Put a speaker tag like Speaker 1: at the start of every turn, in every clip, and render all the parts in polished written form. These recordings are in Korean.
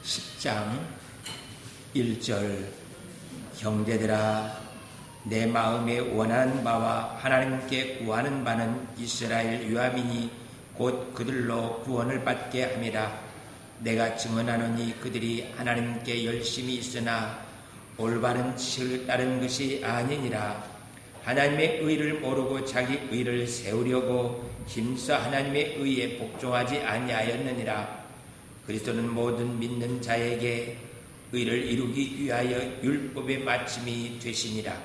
Speaker 1: 10장 1절 형제들아 내 마음에 원하는 바와 하나님께 구하는 바는 이스라엘 유아민이 곧 그들로 구원을 받게 함이라. 내가 증언하노니 그들이 하나님께 열심히 있으나 올바른 지식을 따른 것이 아니니라. 하나님의 의를 모르고 자기 의를 세우려고 힘써 하나님의 의에 복종하지 아니하였느니라. 그리스도는 모든 믿는 자에게 의를 이루기 위하여 율법의 마침이 되시니라.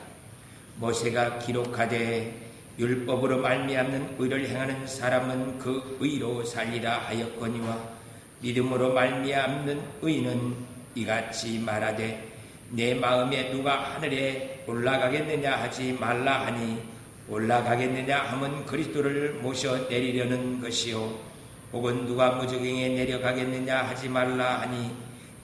Speaker 1: 모세가 기록하되 율법으로 말미암는 의를 행하는 사람은 그 의로 살리라 하였거니와 믿음으로 말미암는 의는 이같이 말하되 내 마음에 누가 하늘에 올라가겠느냐 하지 말라 하니 올라가겠느냐 하면 그리스도를 모셔 내리려는 것이요 혹은 누가 무저갱에 내려가겠느냐 하지 말라 하니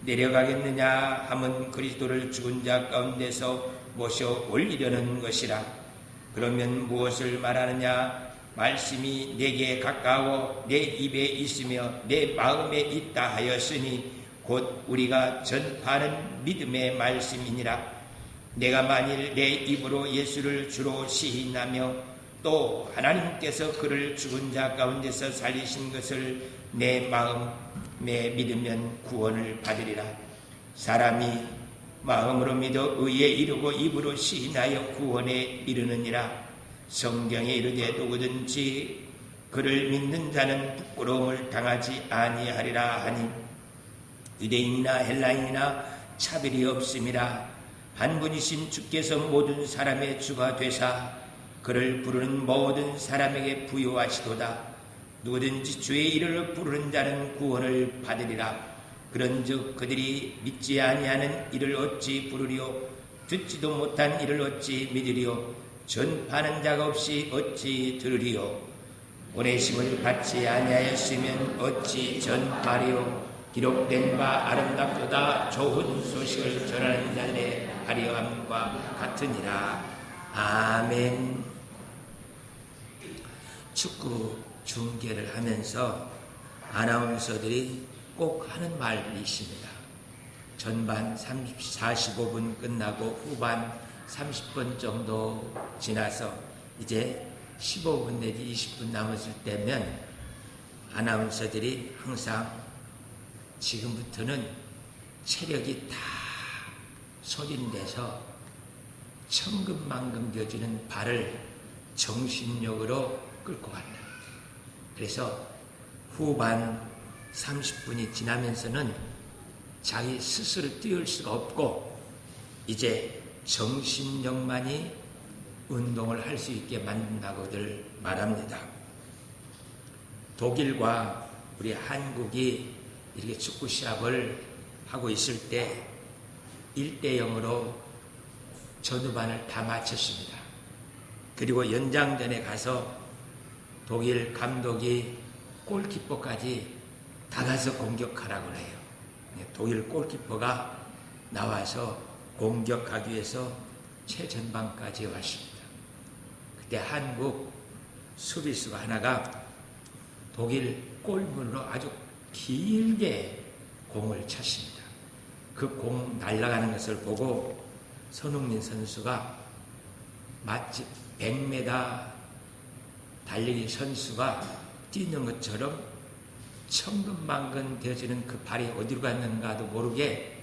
Speaker 1: 내려가겠느냐 하면 그리스도를 죽은 자 가운데서 모셔 올리려는 것이라. 그러면 무엇을 말하느냐? 말씀이 내게 가까워 내 입에 있으며 내 마음에 있다 하였으니 곧 우리가 전파하는 믿음의 말씀이니라. 내가 만일 내 입으로 예수를 주로 시인하며 또 하나님께서 그를 죽은 자 가운데서 살리신 것을 내 마음에 믿으면 구원을 받으리라. 사람이 마음으로 믿어 의에 이르고 입으로 시인하여 구원에 이르느니라. 성경에 이르되 누구든지 그를 믿는 자는 부끄러움을 당하지 아니하리라 하니 유대인이나 헬라인이나 차별이 없음이라. 한 분이신 주께서 모든 사람의 주가 되사 그를 부르는 모든 사람에게 부여하시도다. 누구든지 주의 이름을 부르는 자는 구원을 받으리라. 그런즉 그들이 믿지 아니하는 이를 어찌 부르리요? 듣지도 못한 이를 어찌 믿으리요? 전파하는 자가 없이 어찌 들으리요? 오내심을 받지 아니하였으면 어찌 전파리요? 기록된 바 아름답도다 좋은 소식을 전하는 자들의 화려함과 같으니라. 아멘. 축구 중계를 하면서 아나운서들이 꼭 하는 말이 있습니다. 전반 45분 끝나고 후반 30분 정도 지나서 이제 15분 내지 20분 남았을 때면 아나운서들이 항상 지금부터는 체력이 다 소진돼서 천근만근 되어지는 발을 정신력으로 끌고 간다. 그래서 후반 30분이 지나면서는 자기 스스로 뛰을 수가 없고 이제 정신력만이 운동을 할 수 있게 만든다고들 말합니다. 독일과 우리 한국이 이렇게 축구 시합을 하고 있을 때 1대0으로 전후반을 다 마쳤습니다. 그리고 연장전에 가서 독일 감독이 골키퍼까지 다가서 공격하라고 해요. 독일 골키퍼가 나와서 공격하기 위해서 최전방까지 왔습니다. 그때 한국 수비수가 하나가 독일 골문으로 아주 길게 공을 찼습니다. 그 공 날아가는 것을 보고 손흥민 선수가 마치 100m 달리기 선수가 뛰는 것처럼 천근만근 되어지는 그 발이 어디로 갔는가도 모르게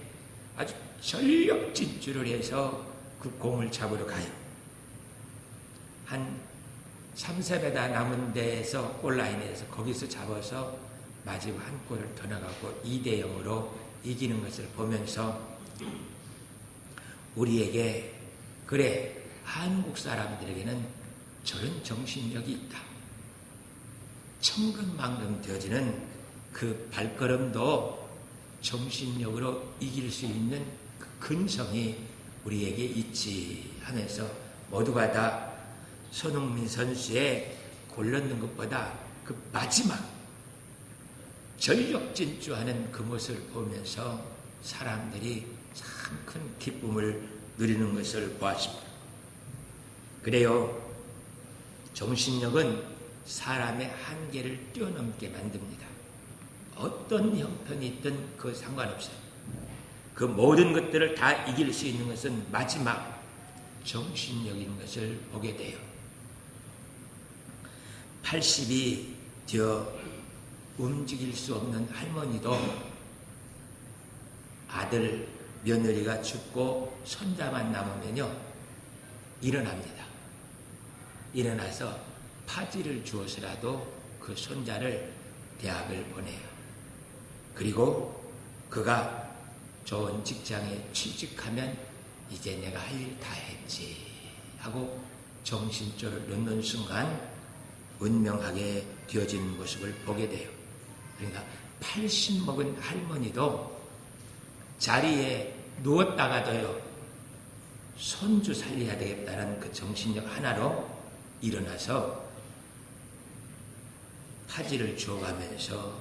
Speaker 1: 아주 전력 질주를 해서 그 공을 잡으러 가요. 한 3-4m 남은 데에서 골라인에서 거기서 잡아서 마지막 한 골을 더 나가고 2대0으로 이기는 것을 보면서 우리에게 그래 한국 사람들에게는 저런 정신력이 있다. 천근만근 되어지는 그 발걸음도 정신력으로 이길 수 있는 그 근성이 우리에게 있지 하면서 모두가 다 손흥민 선수의 골 넣는 것보다 그 마지막 전력 질주하는 그 모습을 보면서 사람들이 참 큰 기쁨을 누리는 것을 보았습니다. 그래요. 정신력은 사람의 한계를 뛰어넘게 만듭니다. 어떤 형편이 있든 그 상관없어요. 그 모든 것들을 다 이길 수 있는 것은 마지막 정신력인 것을 보게 돼요. 80이 되어 움직일 수 없는 할머니도 아들, 며느리가 죽고 손자만 남으면요, 일어납니다. 일어나서 파지를 주어서라도 그 손자를 대학을 보내요. 그리고 그가 좋은 직장에 취직하면 이제 내가 할 일 다 했지 하고 정신줄을 놓는 순간 운명하게 되어지는 모습을 보게 돼요. 그러니까 80 먹은 할머니도 자리에 누웠다가도요, 손주 살려야 되겠다는 그 정신력 하나로 일어나서 파지를 주어가면서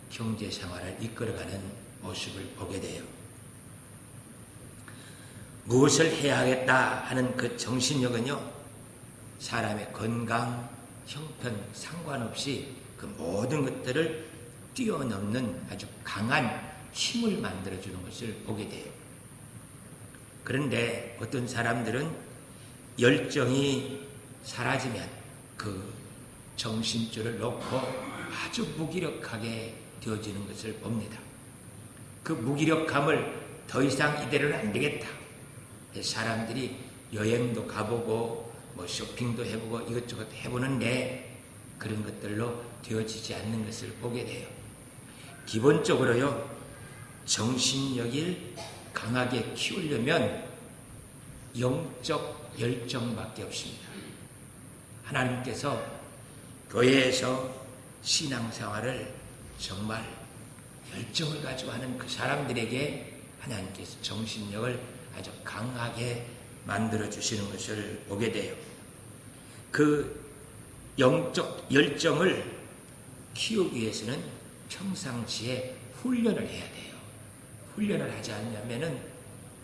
Speaker 1: 경제생활을 이끌어가는 모습을 보게 돼요. 무엇을 해야 하겠다 하는 그 정신력은요, 사람의 건강, 형편 상관없이 그 모든 것들을 뛰어넘는 아주 강한 힘을 만들어주는 것을 보게 돼요. 그런데 어떤 사람들은 열정이 사라지면 그 정신줄을 놓고 아주 무기력하게 되어지는 것을 봅니다. 그 무기력함을 더 이상 이대로는 안 되겠다. 사람들이 여행도 가보고 뭐 쇼핑도 해보고 이것저것 해보는데 그런 것들로 되어지지 않는 것을 보게 돼요. 기본적으로요, 정신력을 강하게 키우려면 영적 열정밖에 없습니다. 하나님께서 교회에서 신앙생활을 정말 열정을 가지고 하는 그 사람들에게 하나님께서 정신력을 아주 강하게 만들어 주시는 것을 보게 돼요. 그 영적 열정을 키우기 위해서는 평상시에 훈련을 해야 돼요. 훈련을 하지 않으면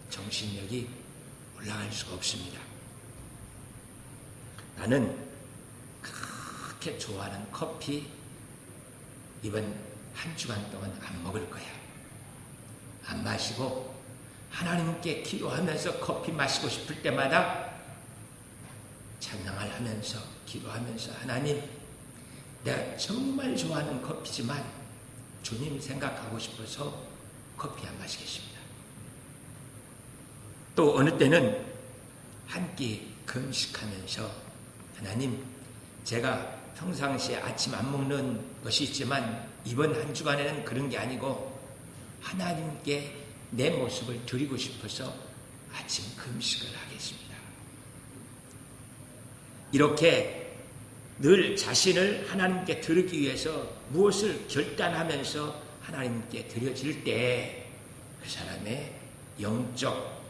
Speaker 1: 정신력이 올라갈 수가 없습니다. 나는 그렇게 좋아하는 커피 이번 한 주간 동안 안 먹을 거야. 안 마시고 하나님께 기도하면서 커피 마시고 싶을 때마다 찬양을 하면서 기도하면서 하나님, 내가 정말 좋아하는 커피지만 주님 생각하고 싶어서 커피 안 마시겠습니다. 또 어느 때는 한 끼 금식하면서 하나님, 제가 평상시에 아침 안 먹는 것이 있지만 이번 한 주간에는 그런 게 아니고 하나님께 내 모습을 드리고 싶어서 아침 금식을 하겠습니다. 이렇게 늘 자신을 하나님께 드리기 위해서 무엇을 결단하면서 하나님께 드려질 때 그 사람의 영적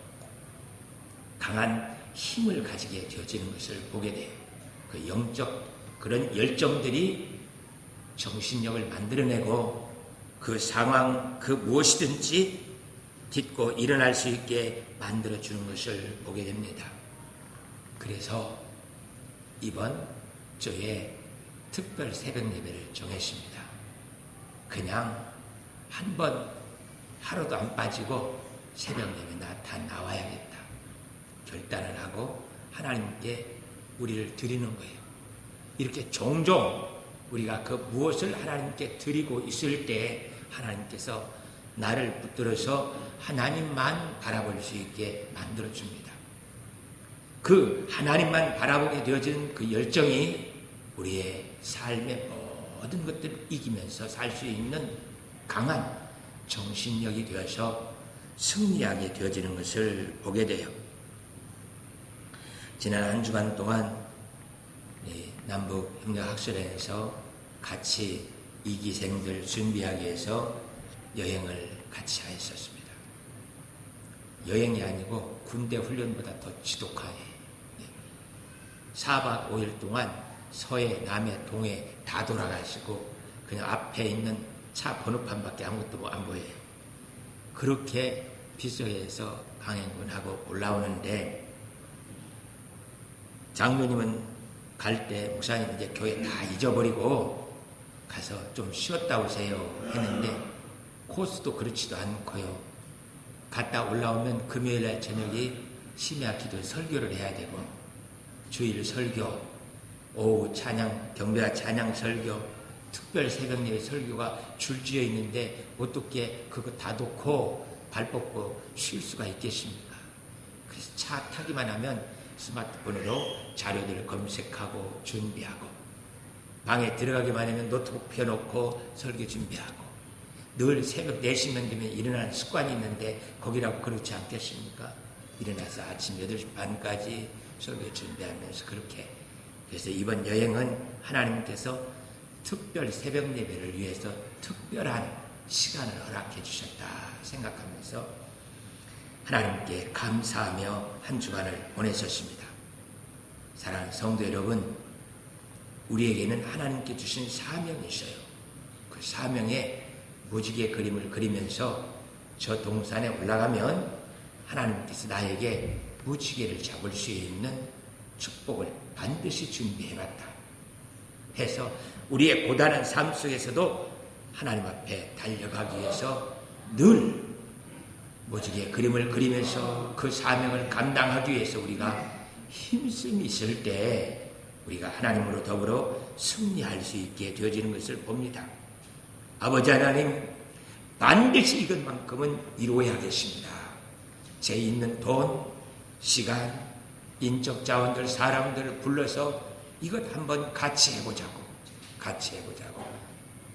Speaker 1: 강한 힘을 가지게 되어지는 것을 보게 돼요. 그 영적 그런 열정들이 정신력을 만들어내고 그 상황, 그 무엇이든지 딛고 일어날 수 있게 만들어주는 것을 보게 됩니다. 그래서 이번 주에 특별 새벽 예배를 정했습니다. 그냥 한번 하루도 안 빠지고 새벽 예배 다 나와야겠다. 결단을 하고 하나님께 우리를 드리는 거예요. 이렇게 종종 우리가 그 무엇을 하나님께 드리고 있을 때 하나님께서 나를 붙들어서 하나님만 바라볼 수 있게 만들어줍니다. 그 하나님만 바라보게 되어진 그 열정이 우리의 삶의 모든 것들을 이기면서 살 수 있는 강한 정신력이 되어서 승리하게 되어지는 것을 보게 돼요. 지난 한 주간 동안 남북협력학술회에서 같이 이기생들 준비하기 위해서 여행을 같이 했었습니다. 여행이 아니고 군대 훈련보다 더 지독하게 4박 5일 동안 서해, 남해, 동해 다 돌아가시고 그냥 앞에 있는 차 번호판밖에 아무것도 안 보여요. 그렇게 빗속에서 강행군하고 올라오는데 장로님은 갈 때 목사님 이제 교회 다 잊어버리고 가서 좀 쉬었다 오세요 했는데 코스도 그렇지도 않고요. 갔다 올라오면 금요일날 저녁에 심야 기도 설교를 해야 되고 주일 설교, 오후 찬양, 경배와 찬양 설교, 특별 새벽예배 설교가 줄지어 있는데 어떻게 그거 다 놓고 발 뻗고 쉴 수가 있겠습니까? 그래서 차 타기만 하면 스마트폰으로 자료들을 검색하고 준비하고 방에 들어가기만 하면 노트북 펴놓고 설교 준비하고 늘 새벽 4시면 되면 일어나는 습관이 있는데 거기라고 그렇지 않겠습니까? 일어나서 아침 8시 반까지 설교 준비하면서 그렇게 그래서 이번 여행은 하나님께서 특별 새벽 예배를 위해서 특별한 시간을 허락해 주셨다 생각하면서 하나님께 감사하며 한 주간을 보내셨습니다. 사랑하는 성도 여러분, 우리에게는 하나님께 주신 사명이 있어요. 그 사명에 무지개 그림을 그리면서 저 동산에 올라가면 하나님께서 나에게 무지개를 잡을 수 있는 축복을 반드시 준비해놨다 해서 우리의 고단한 삶 속에서도 하나님 앞에 달려가기 위해서 늘 무지개 그림을 그리면서 그 사명을 감당하기 위해서 우리가 힘씀이 있을 때 우리가 하나님으로 더불어 승리할 수 있게 되어지는 것을 봅니다. 아버지 하나님, 반드시 이것만큼은 이루어야겠습니다. 제 있는 돈, 시간, 인적 자원들, 사람들을 불러서 이것 한번 같이 해보자고.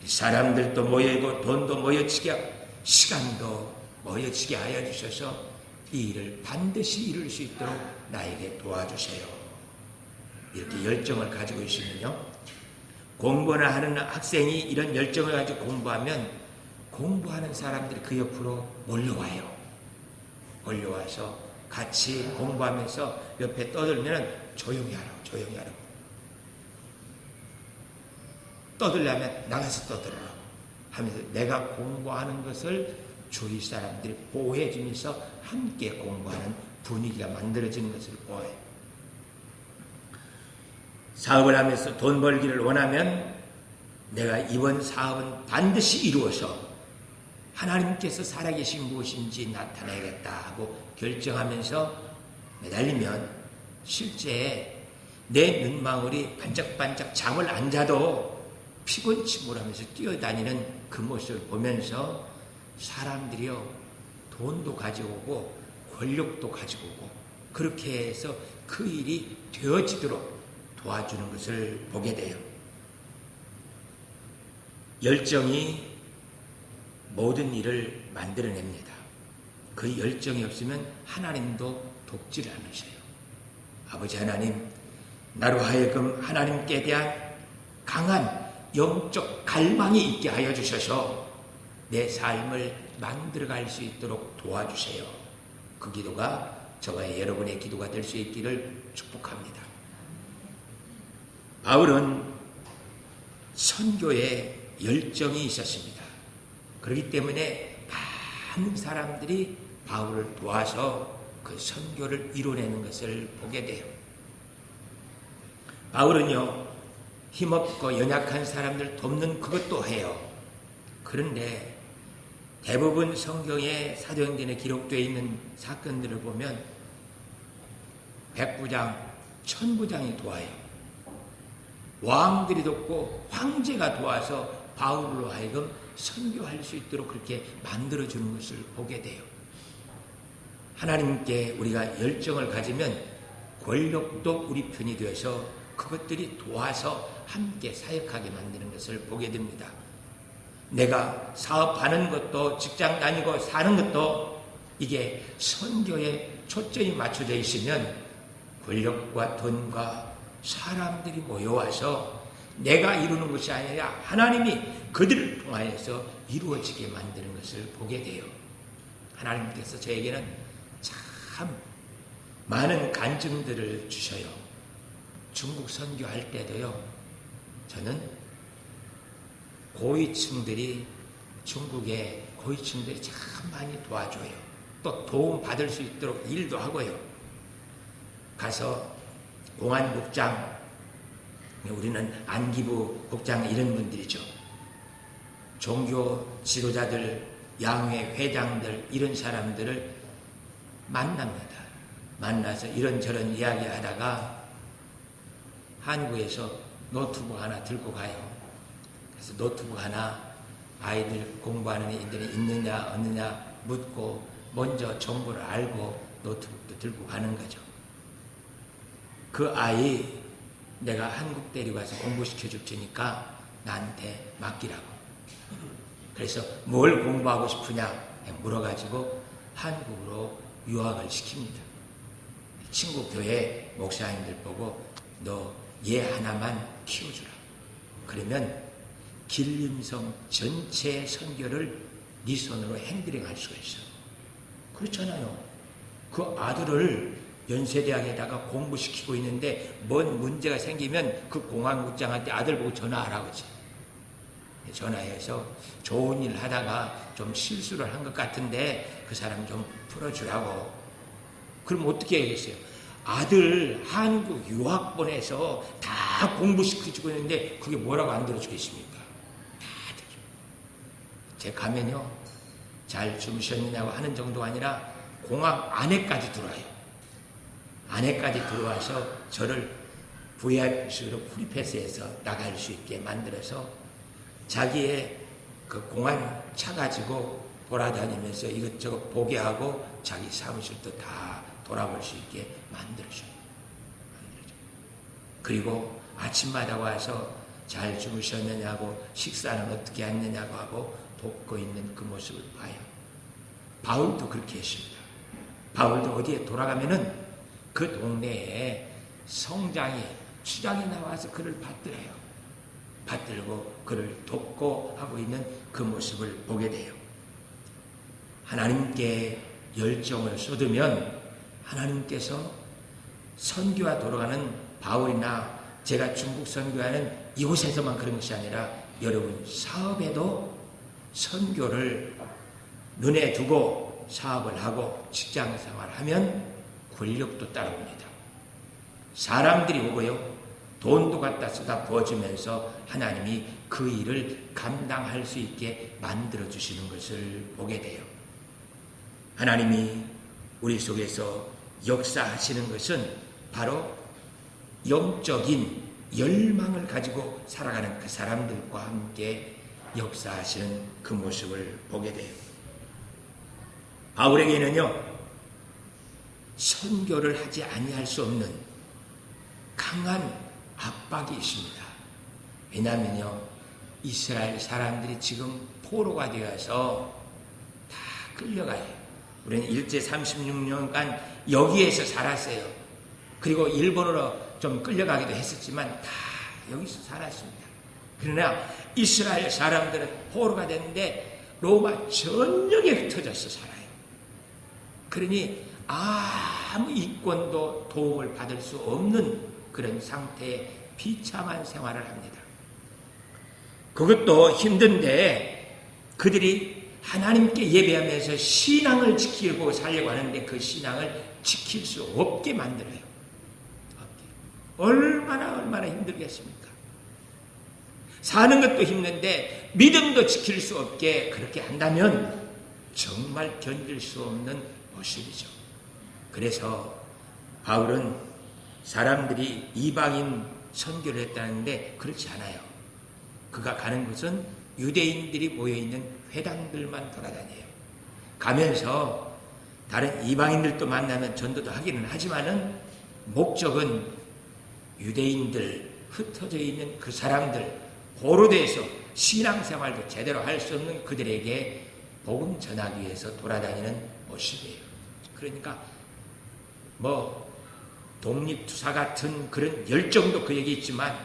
Speaker 1: 사람들도 모여있고 돈도 모여지게 시간도 모여지게 하여 주셔서 이 일을 반드시 이룰 수 있도록 나에게 도와주세요. 이렇게 열정을 가지고 있으면요, 공부나 하는 학생이 이런 열정을 가지고 공부하면 공부하는 사람들이 그 옆으로 몰려와요. 몰려와서 같이 공부하면서 옆에 떠들면 조용히 하라고. 떠들려면 나가서 떠들어라 하면서 내가 공부하는 것을 주위 사람들이 보호해 주면서 함께 공부하는 분위기가 만들어지는 것을 보여요. 사업을 하면서 돈 벌기를 원하면 내가 이번 사업은 반드시 이루어서 하나님께서 살아계신 무엇인지 나타내야겠다 하고 결정하면서 매달리면 실제 내 눈망울이 반짝반짝 잠을 안 자도 피곤치 못하면서 뛰어다니는 그 모습을 보면서 사람들이요, 돈도 가지고 오고 권력도 가지고 오고 그렇게 해서 그 일이 되어지도록 도와주는 것을 보게 돼요. 열정이 모든 일을 만들어냅니다. 그 열정이 없으면 하나님도 돕지를 않으셔요. 아버지 하나님, 나로 하여금 하나님께 대한 강한 영적 갈망이 있게 하여 주셔서 내 삶을 만들어갈 수 있도록 도와주세요. 그 기도가 저와 여러분의 기도가 될 수 있기를 축복합니다. 바울은 선교에 열정이 있었습니다. 그렇기 때문에 많은 사람들이 바울을 도와서 그 선교를 이뤄내는 것을 보게 돼요. 바울은요, 힘없고 연약한 사람들 돕는 그것도 해요. 그런데 대부분 성경에 사도행전에 기록되어 있는 사건들을 보면 백부장, 천부장이 도와요. 왕들이 돕고 황제가 도와서 바울로 하여금 선교할 수 있도록 그렇게 만들어주는 것을 보게 돼요. 하나님께 우리가 열정을 가지면 권력도 우리 편이 되어서 그것들이 도와서 함께 사역하게 만드는 것을 보게 됩니다. 내가 사업하는 것도 직장 다니고 사는 것도 이게 선교에 초점이 맞춰져 있으면 권력과 돈과 사람들이 모여와서 내가 이루는 것이 아니라 하나님이 그들을 통하여서 이루어지게 만드는 것을 보게 돼요. 하나님께서 저에게는 참 많은 간증들을 주셔요. 중국 선교할 때도요, 저는 고위층들이 중국의 고위층들이 참 많이 도와줘요. 또 도움 받을 수 있도록 일도 하고요. 가서 공안국장, 우리는 안기부 국장 이런 분들이죠. 종교 지도자들, 양회 회장들 이런 사람들을 만납니다. 만나서 이런저런 이야기하다가 한국에서 노트북 하나 들고 가요. 그래서 노트북 하나 아이들 공부하는 애들이 있느냐 없느냐 묻고 먼저 정보를 알고 노트북도 들고 가는 거죠. 그 아이 내가 한국 데리고 가서 공부시켜 줄 테니까 나한테 맡기라고. 그래서 뭘 공부하고 싶으냐 물어가지고 한국으로 유학을 시킵니다. 친구 교회 목사님들 보고 너 얘 하나만 키워주라. 그러면 길림성 전체 선교를 네 손으로 핸들링할 수가 있어. 그렇잖아요. 그 아들을 연세대학에다가 공부시키고 있는데 뭔 문제가 생기면 그 공안국장한테 아들 보고 전화하라고 하지. 전화해서 좋은 일 하다가 좀 실수를 한 것 같은데 그 사람 좀 풀어주라고. 그럼 어떻게 해야겠어요? 아들 한국 유학 보내서 다 공부시켜주고 있는데 그게 뭐라고 안 들어주겠습니까? 다 들죠. 제가 가면요 잘 주무셨느냐고 하는 정도가 아니라 공항 안에까지 들어와요. 안에까지 들어와서 저를 VIP식으로 프리패스해서 나갈 수 있게 만들어서 자기의 그 공항 차 가지고 돌아다니면서 이것저것 보게 하고 자기 사무실도 다 돌아볼 수 있게 만들어줘요. 그리고 아침마다 와서 잘 주무셨느냐고 식사는 어떻게 했느냐고 하고 돕고 있는 그 모습을 봐요. 바울도 그렇게 했습니다. 바울도 어디에 돌아가면은 그 동네에 성장이 추장이 나와서 그를 받들어요. 받들고 그를 돕고 하고 있는 그 모습을 보게 돼요. 하나님께 열정을 쏟으면 하나님께서 선교와 돌아가는 바울이나 제가 중국 선교하는 이곳에서만 그런 것이 아니라 여러분 사업에도 선교를 눈에 두고 사업을 하고 직장 생활하면 권력도 따라옵니다. 사람들이 오고요. 돈도 갖다 쏟아 부어주면서 하나님이 그 일을 감당할 수 있게 만들어주시는 것을 보게 돼요. 하나님이 우리 속에서 역사하시는 것은 바로 영적인 열망을 가지고 살아가는 그 사람들과 함께 역사하시는 그 모습을 보게 돼요. 바울에게는요, 선교를 하지 아니할 수 없는 강한 압박이 있습니다. 왜냐하면요, 이스라엘 사람들이 지금 포로가 되어서 다 끌려가요. 우리는 일제 36년간 여기에서 살았어요. 그리고 일본으로 좀 끌려가기도 했었지만 다 여기서 살았습니다. 그러나 이스라엘 사람들은 포로가 됐는데 로마 전역에 흩어져서 살아요. 그러니 아무 이권도 도움을 받을 수 없는 그런 상태의 비참한 생활을 합니다. 그것도 힘든데 그들이 하나님께 예배하면서 신앙을 지키고 살려고 하는데 그 신앙을 지킬 수 없게 만들어요. 얼마나 힘들겠습니까? 사는 것도 힘든데 믿음도 지킬 수 없게 그렇게 한다면 정말 견딜 수 없는 모습이죠. 그래서 바울은 사람들이 이방인 선교를 했다는데 그렇지 않아요. 그가 가는 곳은 유대인들이 모여있는 회당들만 돌아다녀요. 가면서 다른 이방인들도 만나면 전도도 하기는 하지만은 목적은 유대인들, 흩어져 있는 그 사람들, 포로돼서 신앙생활도 제대로 할 수 없는 그들에게 복음 전하기 위해서 돌아다니는 모습이에요. 그러니까 독립투사 같은 그런 열정도 그에게 있지만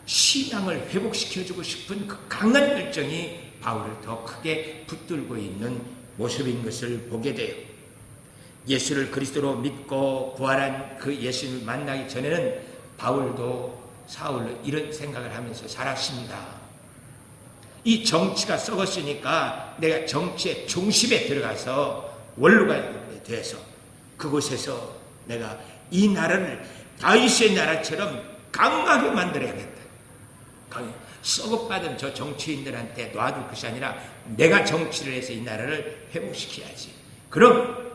Speaker 1: 신앙을 회복시켜주고 싶은 그 강한 열정이 바울을 더 크게 붙들고 있는 모습인 것을 보게 돼요. 예수를 그리스도로 믿고 부활한 그 예수님을 만나기 전에는 바울도 사울로 이런 생각을 하면서 살았습니다. 이 정치가 썩었으니까 내가 정치의 중심에 들어가서 원로가 돼서 그곳에서 내가 이 나라를 다윗의 나라처럼 강하게 만들어야겠다. 썩어받은 저 정치인들한테 놔둘 것이 아니라 내가 정치를 해서 이 나라를 회복시켜야지. 그럼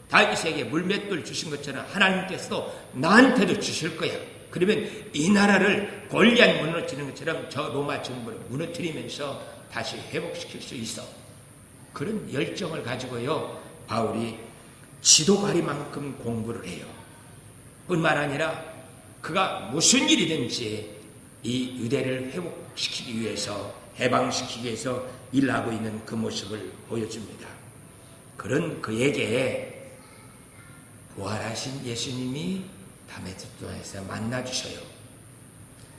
Speaker 1: 다윗에게 물맷돌 주신 것처럼 하나님께서도 나한테도 주실 거야. 그러면 이 나라를 골리앗 무너뜨리는 것처럼 저 로마 정부를 무너뜨리면서 다시 회복시킬 수 있어. 그런 열정을 가지고요, 바울이 지도가리만큼 공부를 해요. 뿐만 아니라 그가 무슨 일이든지 이 유대를 회복시키기 위해서, 해방시키기 위해서 일하고 있는 그 모습을 보여줍니다. 그런 그에게 부활하신 예수님이 다메섹에서 만나주셔요.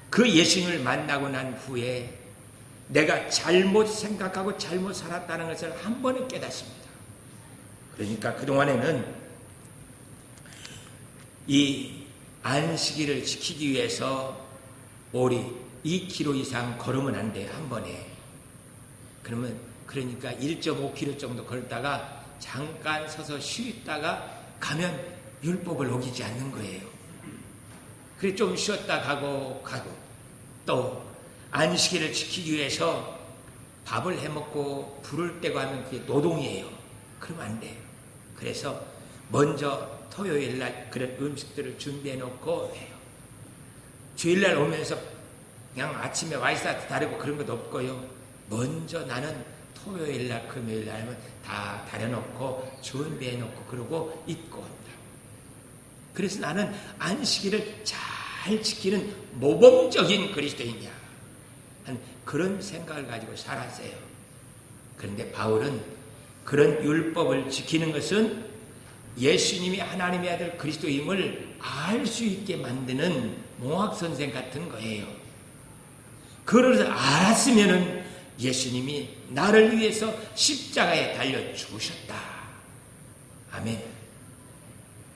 Speaker 1: 그 예수님을 만나고 난 후에 내가 잘못 생각하고 잘못 살았다는 것을 한 번에 깨닫습니다. 그러니까 그동안에는 이 안식일을 지키기 위해서 오리 2km 이상 걸으면 안 돼, 한 번에. 그러니까 1.5km 정도 걸다가 잠깐 서서 쉬다가 가면 율법을 어기지 않는 거예요. 그래 좀 쉬었다 가고 또 안식일을 지키기 위해서 밥을 해먹고 불을 떼고 하면 그게 노동이에요. 그러면 안 돼요. 그래서 먼저 토요일날 그런 음식들을 준비해 놓고 해요. 주일날 오면서 그냥 아침에 와이사트 다르고 그런 것도 없고요. 먼저 나는 토요일날 금요일날 하면 다 다려놓고 준비해 놓고 그러고 입고 온다. 그래서 나는 안식일을 잘 지키는 모범적인 그리스도인이야 하는 그런 생각을 가지고 살았어요. 그런데 바울은 그런 율법을 지키는 것은 예수님이 하나님의 아들 그리스도임을 알 수 있게 만드는 몽학선생 같은 거예요. 그걸 알았으면은 예수님이 나를 위해서 십자가에 달려 죽으셨다. 아멘.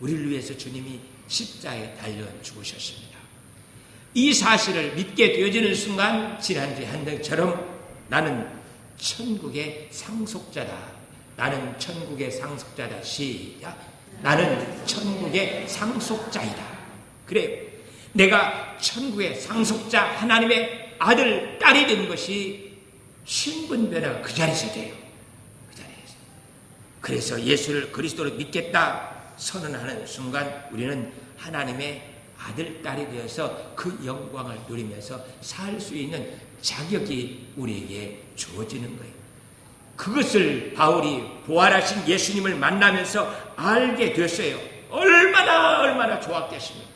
Speaker 1: 우리를 위해서 주님이 십자가에 달려 죽으셨습니다. 이 사실을 믿게 되어지는 순간 지난주에 한 것처럼 나는 천국의 상속자다. 나는 천국의 상속자다. 시작. 나는 천국의 상속자이다. 그래, 내가 천국의 상속자 하나님의 아들, 딸이 된 것이 신분 변화가 그 자리에서 돼요. 그 자리에서. 그래서 예수를 그리스도로 믿겠다 선언하는 순간 우리는 하나님의 아들, 딸이 되어서 그 영광을 누리면서 살 수 있는 자격이 우리에게 주어지는 거예요. 그것을 바울이 부활하신 예수님을 만나면서 알게 됐어요. 얼마나 좋았겠습니까?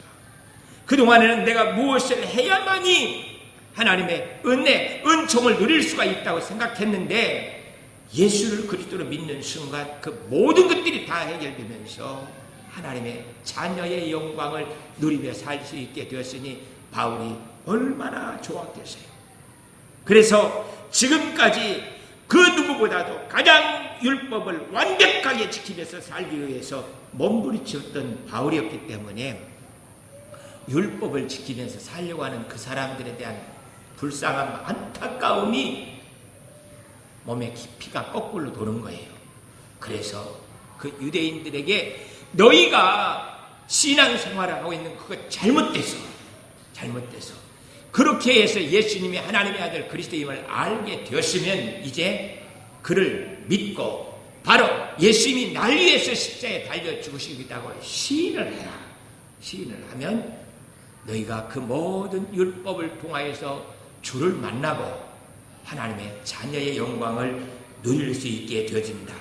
Speaker 1: 그동안에는 내가 무엇을 해야만이 하나님의 은혜, 은총을 누릴 수가 있다고 생각했는데 예수를 그리스도로 믿는 순간 그 모든 것들이 다 해결되면서 하나님의 자녀의 영광을 누리며 살 수 있게 되었으니 바울이 얼마나 좋았겠어요. 그래서 지금까지 그 누구보다도 가장 율법을 완벽하게 지키면서 살기 위해서 몸부림쳤던 바울이었기 때문에 율법을 지키면서 살려고 하는 그 사람들에 대한 불쌍함, 안타까움이 몸에 깊이가 거꾸로 도는 거예요. 그래서 그 유대인들에게 너희가 신앙생활을 하고 있는 그거 잘못돼서 그렇게 해서 예수님이 하나님의 아들 그리스도임을 알게 되었으면 이제 그를 믿고 바로 예수님이 날 위해서 십자가에 달려 죽으시겠다고 시인을 해라. 시인을 하면 너희가 그 모든 율법을 통하여서 주를 만나고 하나님의 자녀의 영광을 누릴 수 있게 되어진다.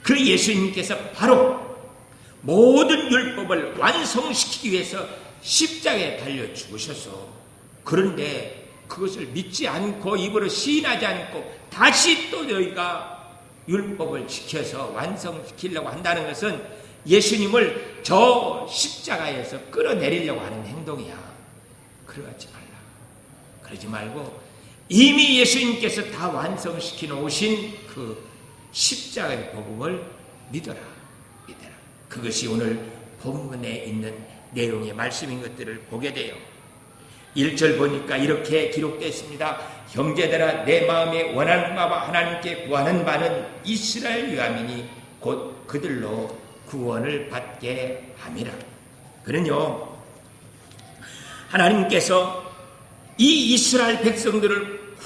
Speaker 1: 그 예수님께서 바로 모든 율법을 완성시키기 위해서 십자가에 달려 죽으셔서 그런데 그것을 믿지 않고 입으로 시인하지 않고 다시 또 너희가 율법을 지켜서 완성시키려고 한다는 것은 예수님을 저 십자가에서 끌어내리려고 하는 행동이야. 그러지 말라. 그러지 말고 이미 예수님께서 다 완성시켜 놓으신 그 십자가의 복음을 믿어라. 그것이 오늘 본문에 있는 내용의 말씀인 것들을 보게 돼요. 1절 보니까 이렇게 기록되어 형제들아 내 마음에 원하는 바와 하나님께 구하는 바는 이스라엘 유아민이 곧 그들로 구원을 받게 함이라. 그는요 하나님께서 이 이스라엘 백성들을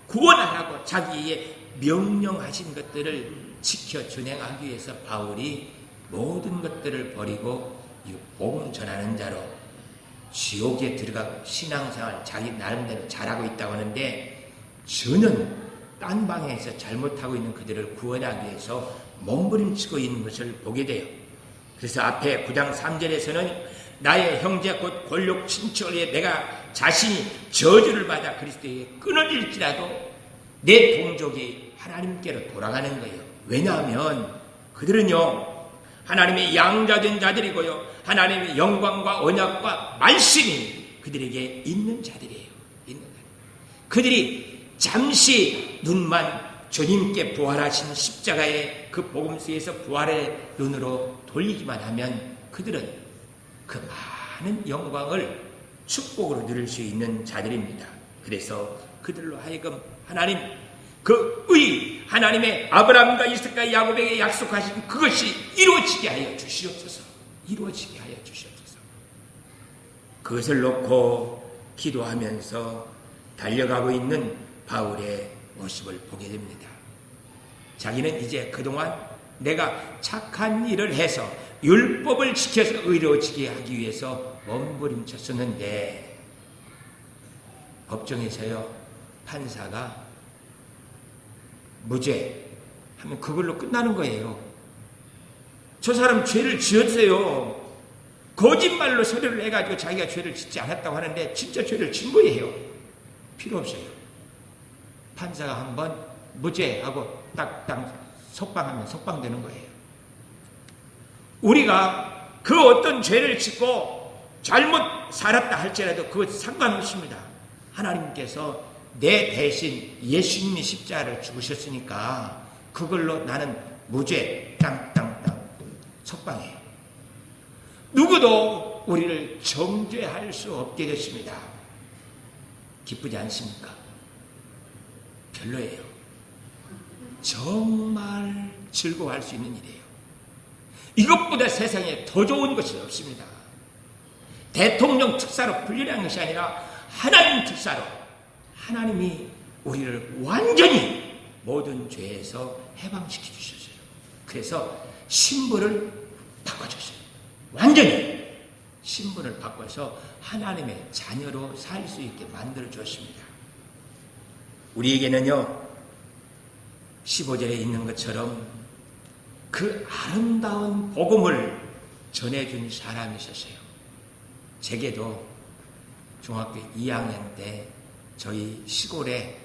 Speaker 1: 구원하라고 자기의 명령하신 것들을 지켜 준행하기 위해서 바울이 모든 것들을 버리고 이 복음 전하는 자로 지옥에 들어가고 신앙생활 자기 나름대로 잘하고 있다고 하는데, 저는 딴 방향에서 잘못하고 있는 그들을 구원하기 위해서 몸부림치고 있는 것을 보게 돼요. 그래서 앞에 9장 3절에서는 나의 형제 곧 권력 친척에 내가 자신이 저주를 받아 그리스도에게 끊어질지라도 내 동족이 하나님께로 돌아가는 거예요. 왜냐하면 그들은요, 하나님의 양자된 자들이고요, 하나님의 영광과 언약과 말씀이 그들에게 있는 자들이에요. 그들이 잠시 눈만 주님께 부활하신 십자가의 그 복음서에서 부활의 눈으로 돌리기만 하면 그들은 그 많은 영광을 축복으로 누릴 수 있는 자들입니다. 그래서 그들로 하여금 하나님 하나님의 아브라함과 이삭과 야곱에게 약속하신 그것이 이루어지게 하여 주시옵소서. 이루어지게 하여 주시옵소서. 그것을 놓고 기도하면서 달려가고 있는 바울의 모습을 보게 됩니다. 자기는 이제 그동안 내가 착한 일을 해서 율법을 지켜서 의로워지게 하기 위해서 몸부림쳤었는데, 법정에서요, 판사가 무죄 하면 그걸로 끝나는 거예요. 저 사람 죄를 지었어요. 거짓말로 서류를 해가지고 자기가 죄를 짓지 않았다고 하는데 진짜 죄를 진 거예요. 필요 없어요. 판사가 한번 무죄하고 딱 속방하면 속방되는 거예요. 우리가 그 어떤 죄를 짓고 잘못 살았다 할지라도 그것 상관없습니다. 하나님께서 내 대신 예수님이 십자가를 죽으셨으니까 그걸로 나는 무죄 땅땅땅 속방해요. 누구도 우리를 정죄할 수 없게 됐습니다. 기쁘지 않습니까? 별로예요. 정말 즐거워할 수 있는 일이에요. 이것보다 세상에 더 좋은 것이 없습니다. 대통령 특사로 풀려난 것이 아니라 하나님 특사로 하나님이 우리를 완전히 모든 죄에서 해방시켜 주셨어요. 그래서 신분을 바꿔줬어요. 완전히 신분을 바꿔서 하나님의 자녀로 살 수 있게 만들어 주었습니다. 우리에게는요, 15절에 있는 것처럼 그 아름다운 복음을 전해준 사람이 있었어요. 제게도 중학교 2학년 때 저희 시골에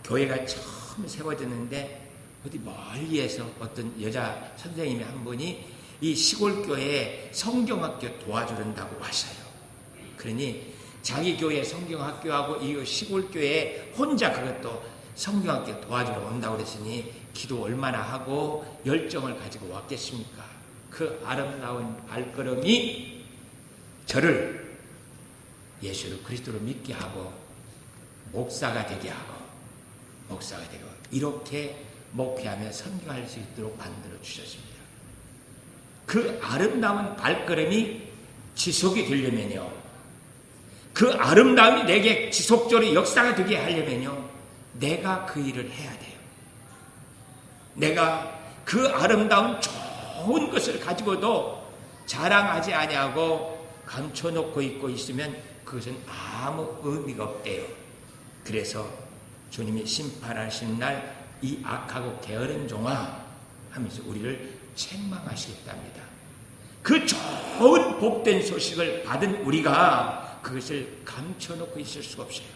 Speaker 1: 교회가 처음 세워졌는데 어디 멀리에서 어떤 여자 선생님이 한 분이 이 시골 교회에 성경학교 도와주는다고 왔어요. 그러니 자기 교회 성경학교하고 이 시골 교회에 혼자 그것도 성경학교 도와주러 온다고 그랬으니 기도 얼마나 하고 열정을 가지고 왔겠습니까? 그 아름다운 발걸음이 저를 예수를 그리스도로 믿게 하고 목사가 되게 하고 이렇게 목회하며 선교할 수 있도록 만들어 주셨습니다. 그 아름다운 발걸음이 지속이 되려면요, 그 아름다움이 내게 지속적으로 역사가 되게 하려면요, 내가 그 일을 해야 돼요. 내가 그 아름다운 좋은 것을 가지고도 자랑하지 아니하고 감춰놓고 있고 있으면 그것은 아무 의미가 없대요. 그래서 주님이 심판하신 날 이 악하고 게으른 종아 하면서 우리를 책망하시겠답니다. 그 좋은 복된 소식을 받은 우리가 그것을 감춰놓고 있을 수가 없어요.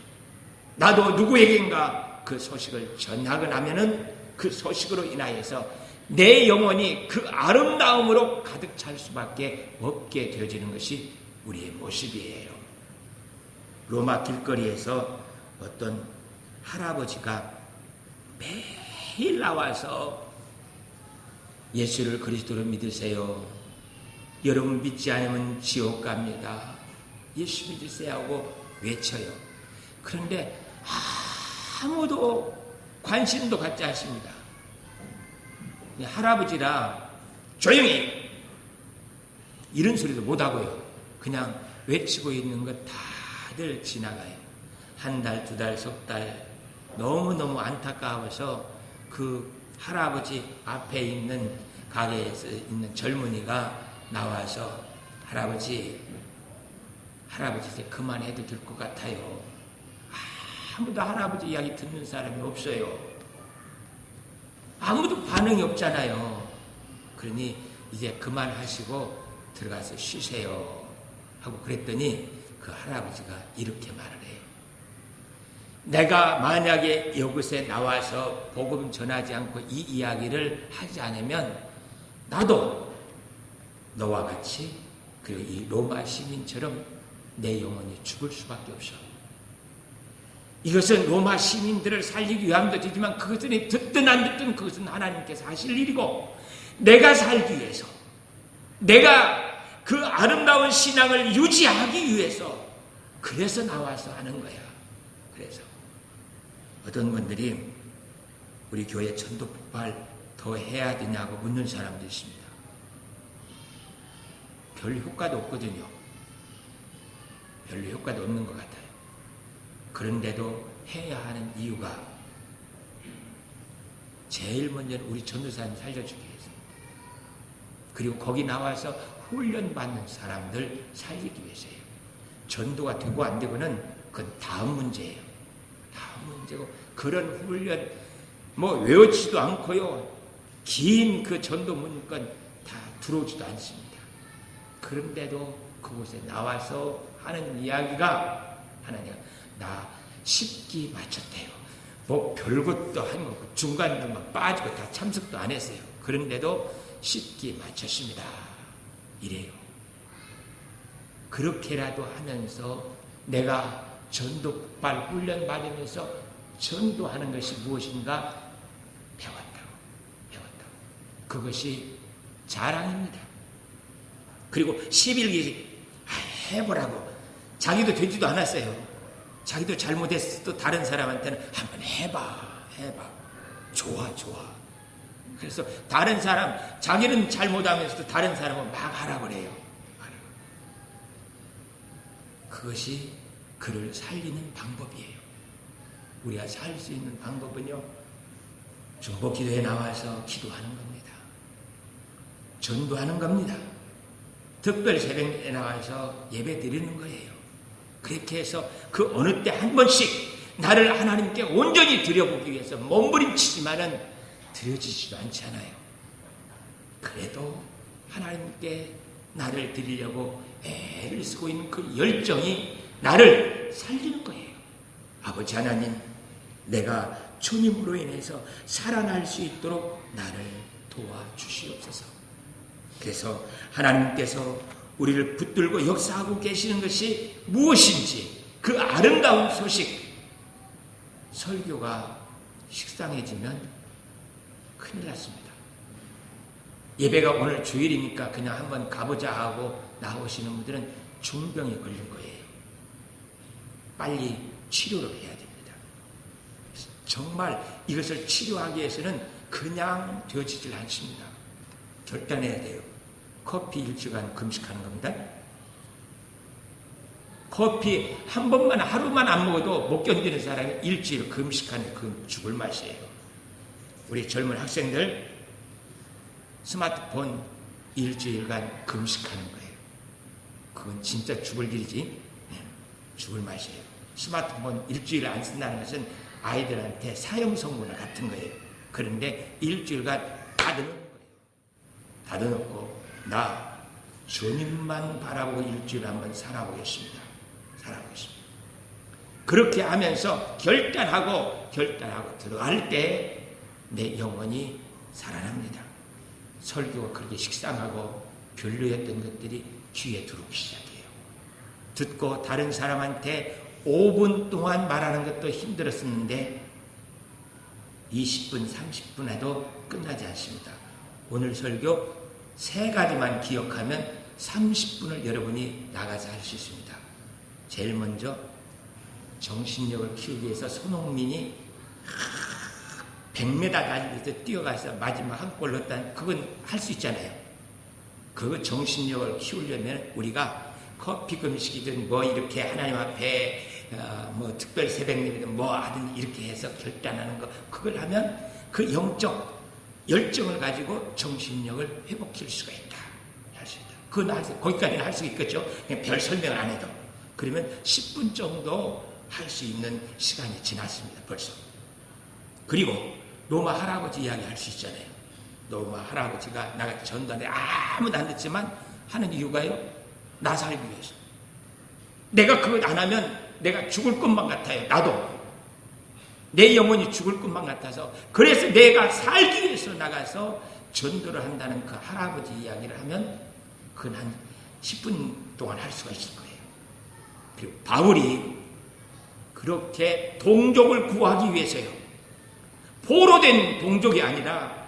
Speaker 1: 나도 누구에겐가 그 소식을 전하고 나면은 그 소식으로 인하여서 내 영혼이 그 아름다움으로 가득 찰 수밖에 없게 되어지는 것이 우리의 모습이에요. 로마 길거리에서 어떤 할아버지가 매일 나와서 예수를 그리스도로 믿으세요. 여러분 믿지 않으면 지옥 갑니다. 예수 믿으세요 하고 외쳐요. 그런데 아무도 관심도 갖지 않습니다. 할아버지라 조용히 이런 소리도 못하고요. 그냥 외치고 있는 것 다 다들 지나가요. 한 달, 두 달, 석 달 너무너무 안타까워서 그 할아버지 앞에 있는 가게에서 있는 젊은이가 나와서 할아버지 이제 그만해도 될 것 같아요. 아무도 할아버지 이야기 듣는 사람이 없어요. 아무도 반응이 없잖아요. 그러니 이제 그만하시고 들어가서 쉬세요 하고 그랬더니 그 할아버지가 이렇게 말을 해요. 내가 만약에 이곳에 나와서 복음 전하지 않고 이 이야기를 하지 않으면 나도 너와 같이 그리고 이 로마 시민처럼 내 영혼이 죽을 수밖에 없어. 이것은 로마 시민들을 살리기 위함도 되지만 그것은 듣든 안 듣든 그것은 하나님께서 하실 일이고 내가 살기 위해서 내가 그 아름다운 신앙을 유지하기 위해서 그래서 나와서 하는 거야. 그래서 어떤 분들이 우리 교회 전도 폭발 더 해야 되냐고 묻는 사람도 있습니다. 별 효과도 없거든요. 별로 효과도 없는 것 같아요. 그런데도 해야 하는 이유가 제일 먼저는 우리 전도사님 살려주기 위해서, 그리고 거기 나와서 훈련받는 사람들 살리기 위해서예요. 전도가 되고 안 되고는 그건 다음 문제예요. 다음 문제고, 그런 훈련 외우지도 않고요, 긴 그 전도 문건 다 들어오지도 않습니다. 그런데도 그곳에 나와서 하는 이야기가 하나님, 나 10기 마쳤대요. 별것도 한 거고 중간에 막 빠지고 다 참석도 안 했어요. 그런데도 10기 마쳤습니다. 이래요. 그렇게라도 하면서 내가 전도발 훈련 받으면서 전도하는 것이 무엇인가 배웠다고. 그것이 자랑입니다. 그리고 11기 해보라고. 자기도 되지도 않았어요. 자기도 잘못했어도 다른 사람한테는 한번 해봐. 좋아. 그래서 다른 사람, 자기는 잘못하면서도 다른 사람은 막 하라고 그래요. 그것이 그를 살리는 방법이에요. 우리가 살 수 있는 방법은요, 중보기도에 나와서 기도하는 겁니다. 전도하는 겁니다. 특별 새벽에 나와서 예배 드리는 거예요. 그렇게 해서 그 어느 때 한 번씩 나를 하나님께 온전히 드려보기 위해서 몸부림치지만은 드려지지도 않잖아요. 그래도 하나님께 나를 드리려고 애를 쓰고 있는 그 열정이 나를 살리는 거예요. 아버지 하나님, 내가 주님으로 인해서 살아날 수 있도록 나를 도와주시옵소서. 그래서 하나님께서 우리를 붙들고 역사하고 계시는 것이 무엇인지 그 아름다운 소식, 설교가 식상해지면 큰일 났습니다. 예배가 오늘 주일이니까 그냥 한번 가보자 하고 나오시는 분들은 중병이 걸린 거예요. 빨리 치료를 해야 됩니다. 정말 이것을 치료하기 위해서는 그냥 되어지질 않습니다. 결단해야 돼요. 커피 일주간 금식하는 겁니다. 커피 한 번만, 하루만 안 먹어도 못 견디는 사람이 일주일 금식하는 그 죽을 맛이에요. 우리 젊은 학생들 스마트폰 일주일간 금식하는 거예요. 그건 진짜 죽을 일이지. 죽을 맛이에요. 스마트폰 일주일 안 쓴다는 것은 아이들한테 사형선고나 같은 거예요. 그런데 일주일간 닫아놓는 거예요. 닫아놓고 나 주님만 바라보고 일주일 한번 살아보겠습니다. 그렇게 하면서 결단하고 들어갈 때 내 영혼이 살아납니다. 설교가 그렇게 식상하고 별로였던 것들이 귀에 들어오기 시작해요. 듣고 다른 사람한테 5분 동안 말하는 것도 힘들었었는데 20분, 30분 해도 끝나지 않습니다. 오늘 설교 3가지만 기억하면 30분을 여러분이 나가서 할 수 있습니다. 제일 먼저 정신력을 키우기 위해서 손흥민이 100m 달리기에서 뛰어가서 마지막 한 골 넣었다는, 그건 할 수 있잖아요. 그 정신력을 키우려면 우리가 커피 금식이든 뭐 이렇게 하나님 앞에 뭐 특별 새벽예배든 뭐 하든 이렇게 해서 결단하는 거, 그걸 하면 그 영적 열정을 가지고 정신력을 회복시킬 수가 있다. 할 수 있다. 그건 거기까지는 할 수 있겠죠. 그냥 별 설명을 안 해도. 그러면 10분 정도 할 수 있는 시간이 지났습니다. 벌써. 그리고 로마 할아버지 이야기 할 수 있잖아요. 로마 할아버지가 나같이 전도하는데 아무도 안 듣지만 하는 이유가요, 나 살기 위해서. 내가 그것 안 하면 내가 죽을 것만 같아요. 나도. 내 영혼이 죽을 것만 같아서. 그래서 내가 살기 위해서 나가서 전도를 한다는 그 할아버지 이야기를 하면 그건 한 10분 동안 할 수가 있을 거예요. 그리고 바울이 그렇게 동족을 구하기 위해서요. 포로된 동족이 아니라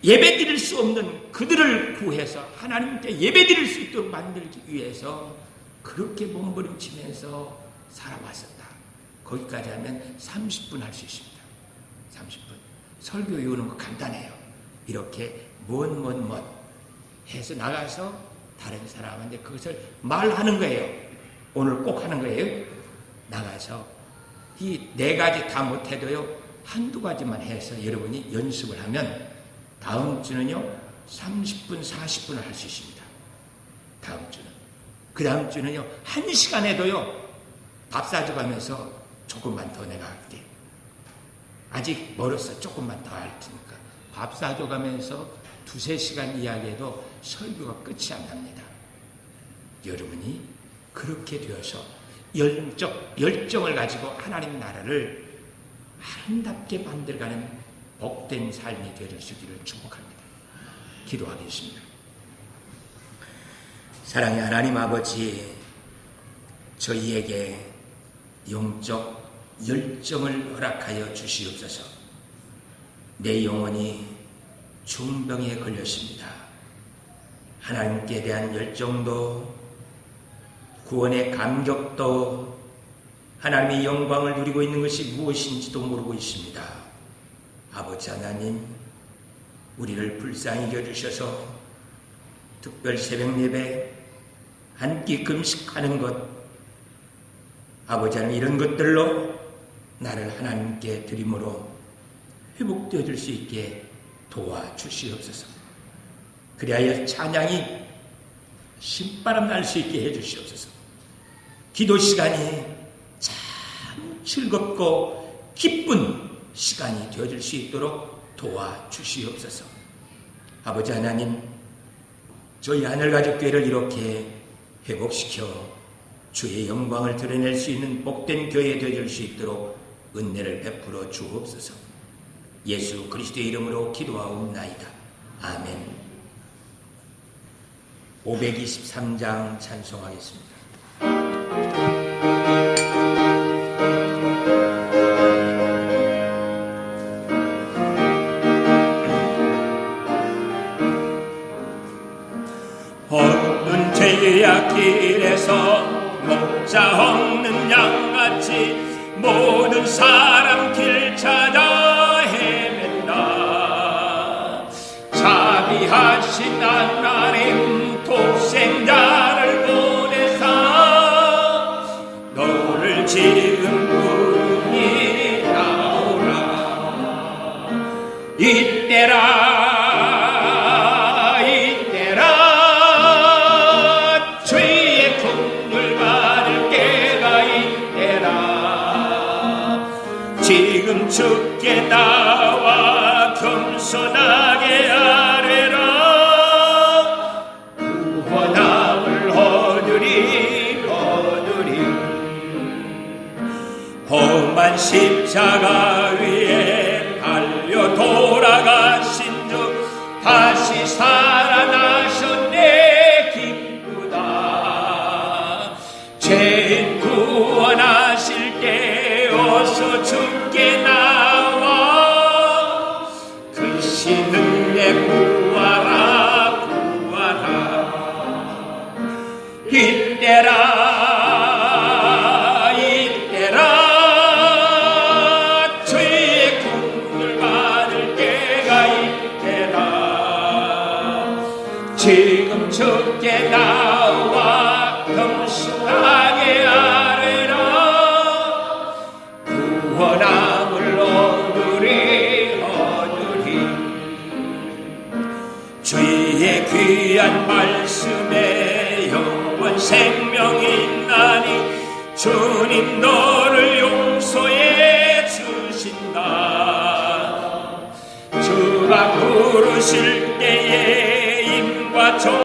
Speaker 1: 예배드릴 수 없는 그들을 구해서 하나님께 예배드릴 수 있도록 만들기 위해서 그렇게 몸부림치면서 살아왔었다. 거기까지 하면 30분 할 수 있습니다. 30분. 설교 외우는 거 간단해요. 이렇게 뭔 해서 나가서 다른 사람한테 그것을 말하는 거예요. 오늘 꼭 하는 거예요. 나가서 이 4가지 다 못해도요, 한두 가지만 해서 여러분이 연습을 하면 다음 주는요 30분 40분을 할 수 있습니다. 다음 주는. 그 다음 주는요 1시간 해도요 밥 사줘가면서 조금만 더 내가 할게. 아직 멀었어. 조금만 더 할 테니까. 밥 사줘가면서 2-3시간 이야기해도 설교가 끝이 안 납니다. 여러분이 그렇게 되어서 열정을 가지고 하나님 나라를 아름답게 만들어가는 복된 삶이 되어주시기를 축복합니다. 기도하겠습니다. 사랑의 하나님 아버지, 저희에게 영적 열정을 허락하여 주시옵소서. 내 영혼이 중병에 걸렸습니다. 하나님께 대한 열정도 구원의 감격도 하나님의 영광을 누리고 있는 것이 무엇인지도 모르고 있습니다. 아버지 하나님, 우리를 불쌍히 여겨주셔서 특별 새벽 예배 한 끼 금식하는 것, 아버지 하나님, 이런 것들로 나를 하나님께 드림으로 회복되어 줄 수 있게 도와주시옵소서. 그리하여 찬양이 신바람 날 수 있게 해주시옵소서. 기도 시간이 참 즐겁고 기쁜 시간이 되어줄 수 있도록 도와주시옵소서. 아버지 하나님, 저희 하늘가족교회를 이렇게 회복시켜 주의 영광을 드러낼 수 있는 복된 교회 되어줄 수 있도록 은혜를 베풀어 주옵소서. 예수 그리스도의 이름으로 기도하옵나이다. 아멘. 523장 찬송하겠습니다.
Speaker 2: 어두운 죄악길에서 목자 없는 양같이 모든 사람 길 찾아 헤맨다. 자비하신 하나님 독생자를 보내사 너를 지은 분이 나오라. 이때라 죄의 품을 받을 때가 이때라. 지금 주께 나와 겸손하게 아뢰라. 구원함을 얻으리. 험한 십자가 위에 달려 돌아가신 주 다시 살아나셨네. 기쁘다. 죄인 구원하실 때 어서 주께 나와 크신 은혜 구하라. 이때라 죄의 공을 받을 때가 이때라. 지금 주께 나와 겸손하게 아뢰라. 구원함을 얻으리 주의 귀한 말씀에 영원 생명이 있나니 주님 너를 용서해 주신다. 주가 부르실 때에